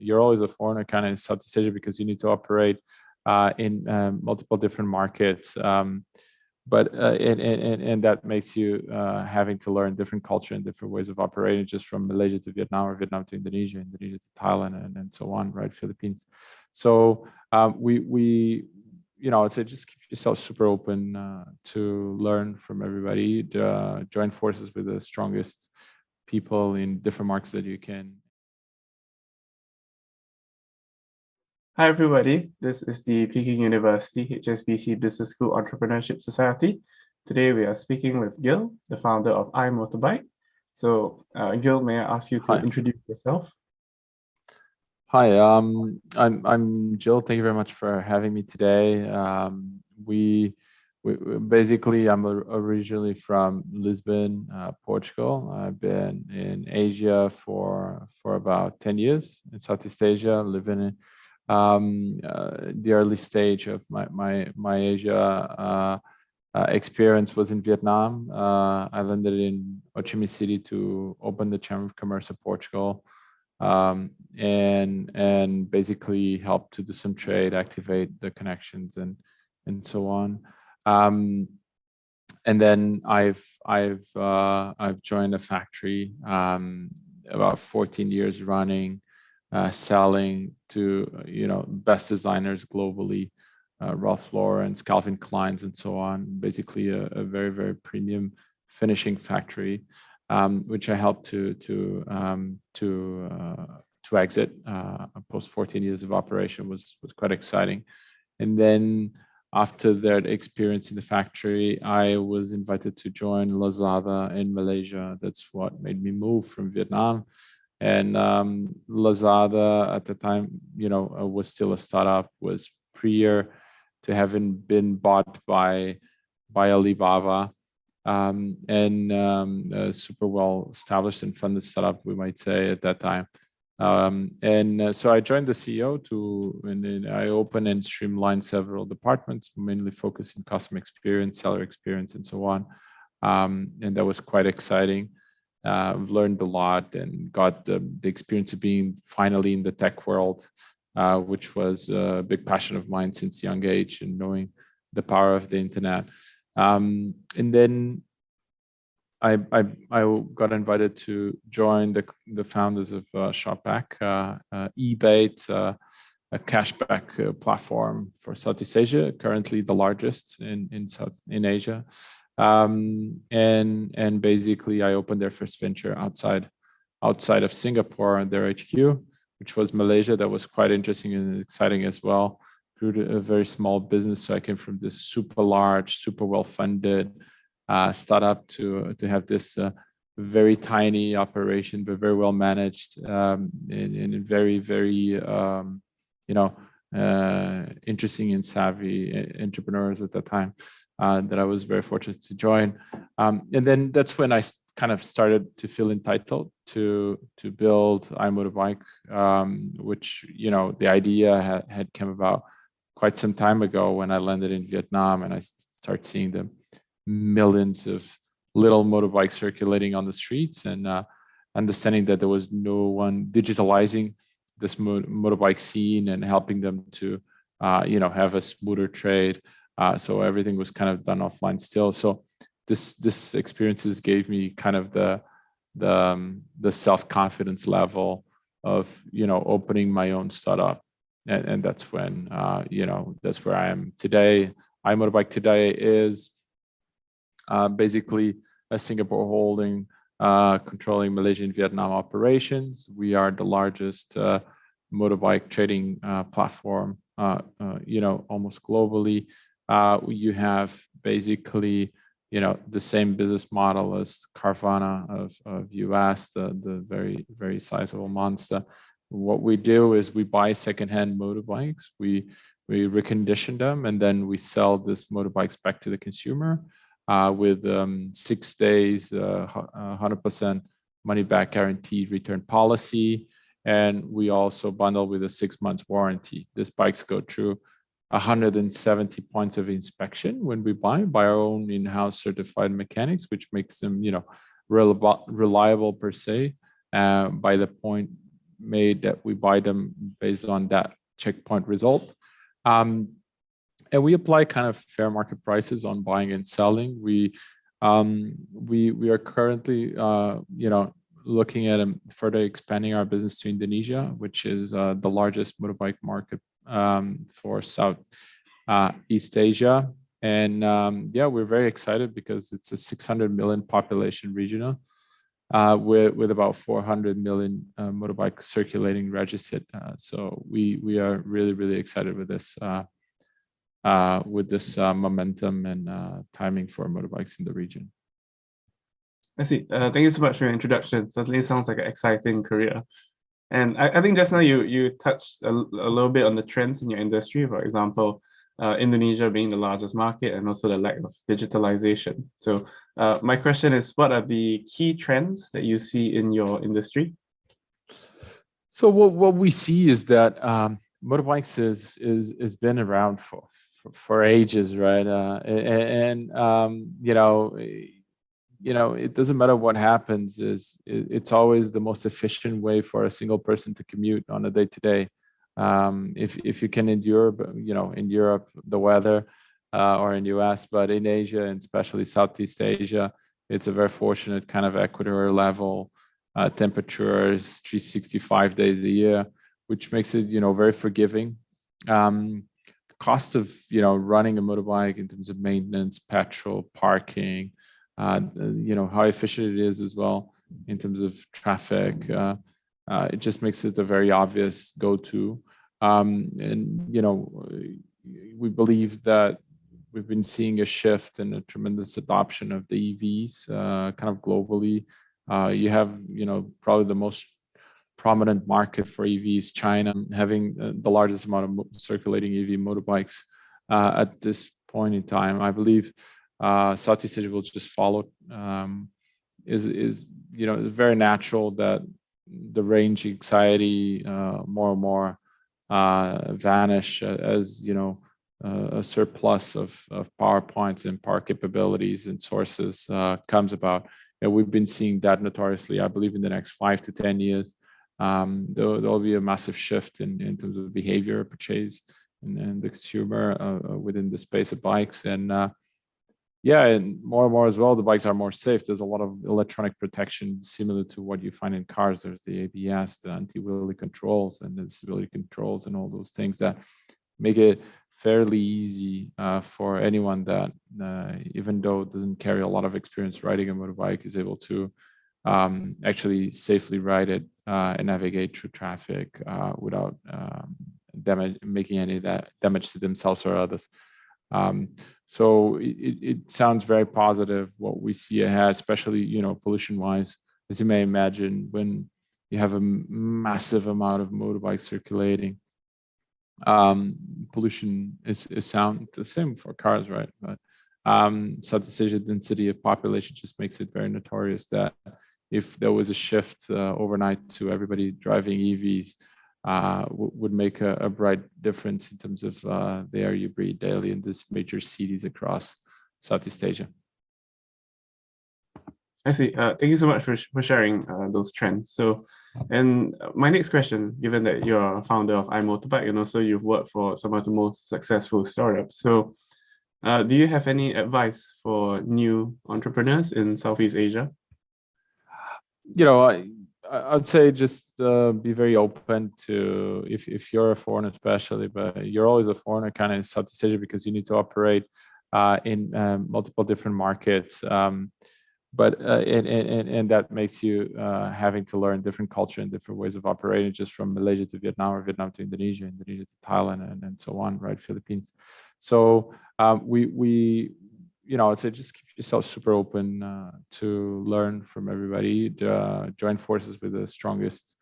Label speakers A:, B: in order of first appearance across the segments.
A: you're always a foreigner kind of in Southeast Asia because you need to operate in multiple different markets. But and that makes you having to learn different culture and different ways of operating, just from Malaysia to Vietnam, or Vietnam to Indonesia, Indonesia to Thailand, and so on, right? Philippines. So we I'd say just keep yourself super open to learn from everybody, join forces with the strongest people in different markets that you can.
B: Hi everybody, this is the Peking University HSBC Business School Entrepreneurship Society. Today we are speaking with Gil, the founder of iMotorbike. So Gil, may I ask you to introduce yourself?
A: Hi, I'm Gil. Thank you very much for having me today. We basically, I'm originally from Lisbon, Portugal. I've been in Asia for about 10 years, in Southeast Asia, living in the early stage of my Asia experience was in Vietnam. I landed in Ho Chi Minh City to open the Chamber of Commerce of Portugal, and basically help to do some trade, activate the connections, and so on. And then I've joined a factory about 14 years running, selling to best designers globally, Ralph Lauren's, Calvin Klein's, and so on. Basically, a very, very premium finishing factory, which I helped to exit post 14 years of operation. Was quite exciting. And then after that experience in the factory, I was invited to join Lazada in Malaysia. That's what made me move from Vietnam. And Lazada at the time, was still a startup, was prior to having been bought by Alibaba, and super well established and funded startup, we might say, at that time. So I joined the CEO and then I opened and streamlined several departments, mainly focusing customer experience, seller experience, and so on. And that was quite exciting. I've learned a lot and got the experience of being finally in the tech world, which was a big passion of mine since young age, and knowing the power of the internet. And then I got invited to join the founders of Shopback, eBay, a cashback platform for Southeast Asia, currently the largest in Asia. And basically I opened their first venture outside of Singapore, their HQ, which was Malaysia. That was quite interesting and exciting as well. Grew to a very small business. So I came from this super large, super well-funded startup to have this very tiny operation, but very well managed, and very, very, interesting and savvy entrepreneurs at that time that I was very fortunate to join. And then that's when I kind of started to feel entitled to build iMotorbike, which, the idea had come about quite some time ago when I landed in Vietnam, and I started seeing the millions of little motorbikes circulating on the streets, and understanding that there was no one digitalizing this motorbike scene and helping them to, have a smoother trade. So everything was kind of done offline still. So this experiences gave me kind of the self-confidence level of, opening my own startup. And that's when, that's where I am today. iMotorbike today is basically a Singapore holding, controlling Malaysia and Vietnam operations. We are the largest motorbike trading platform, almost globally. You have basically, the same business model as Carvana of US, the very, very sizable monster. What we do is we buy secondhand motorbikes, we recondition them, and then we sell these motorbikes back to the consumer with 6 days, 100% money back guaranteed return policy. And we also bundle with a 6 months warranty. These bikes go through 170 points of inspection when we buy by our own in-house certified mechanics, which makes them, reliable per se. By the point made that we buy them based on that checkpoint result. And we apply kind of fair market prices on buying and selling. We are currently, looking at further expanding our business to Indonesia, which is the largest motorbike market for Southeast Asia. And we're very excited because it's a 600 million population regional with about 400 million motorbike circulating registered. So we are really, really excited with this momentum and timing for motorbikes in the region.
B: I see. Thank you so much for your introduction. Certainly sounds like an exciting career. And I think just now you touched a little bit on the trends in your industry, for example, Indonesia being the largest market and also the lack of digitalization. So my question is, what are the key trends that you see in your industry?
A: So what we see is that motorbikes is been around for ages, right? It doesn't matter what happens. It's always the most efficient way for a single person to commute on a day-to-day. If you can endure, in Europe the weather, or in US, but in Asia and especially Southeast Asia, it's a very fortunate kind of equatorial level temperatures, 365 days a year, which makes it very forgiving. Cost of running a motorbike in terms of maintenance, petrol, parking, how efficient it is as well in terms of traffic. It just makes it a very obvious go-to. We believe that we've been seeing a shift and a tremendous adoption of the EVs kind of globally. You have, probably the most prominent market for EVs, China, having the largest amount of circulating EV motorbikes at this point in time. I believe Southeast Asia will just follow. It's very natural that the range anxiety more and more vanish as a surplus of power points and power capabilities and sources comes about. And we've been seeing that notoriously. I believe in the next 5 to 10 years, there'll be a massive shift in terms of behavior, purchase, and the consumer within the space of bikes. And and more as well, the bikes are more safe. There's a lot of electronic protection similar to what you find in cars. There's the ABS, the anti-wheelie controls, and the stability controls, and all those things that make it fairly easy for anyone that, even though it doesn't carry a lot of experience riding a motorbike, is able to actually safely ride it and navigate through traffic without making any damage to themselves or others. So it sounds very positive what we see ahead, especially pollution-wise. As you may imagine, when you have a massive amount of motorbikes circulating, pollution is sound the same for cars, right? But Southeast Asia density of population just makes it very notorious that if there was a shift overnight to everybody driving EVs, would make a bright difference in terms of the air you breathe daily in these major cities across Southeast Asia.
B: I see. Thank you so much for sharing those trends. So, and my next question, given that you're a founder of iMotorbike and also you've worked for some of the most successful startups, so do you have any advice for new entrepreneurs in Southeast Asia?
A: I'd say just be very open to, if you're a foreigner especially, but you're always a foreigner kind of in Southeast Asia because you need to operate in multiple different markets. And that makes you having to learn different culture and different ways of operating, just from Malaysia to Vietnam, or Vietnam to Indonesia, Indonesia to Thailand, and so on, right? Philippines. So I'd say just keep yourself super open to learn from everybody, join forces with the strongest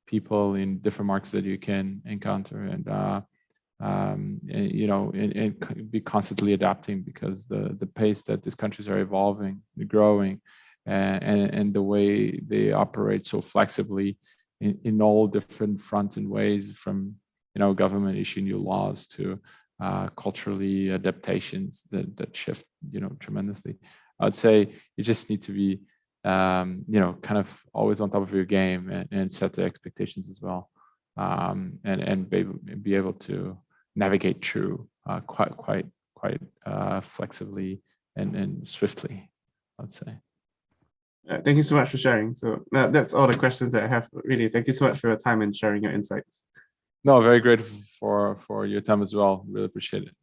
A: people in different markets that you can encounter, and be constantly adapting, because the pace that these countries are evolving, growing, and the way they operate so flexibly in all different fronts and ways, from government issuing new laws to culturally adaptations that shift tremendously. I'd say you just need to be kind of always on top of your game and set the expectations as well, and be able to navigate through quite flexibly and swiftly, I'd say.
B: Thank you so much for sharing. So that's all the questions that I have. Really, thank you so much for your time and sharing your insights.
A: No, very grateful for your time as well. Really appreciate it.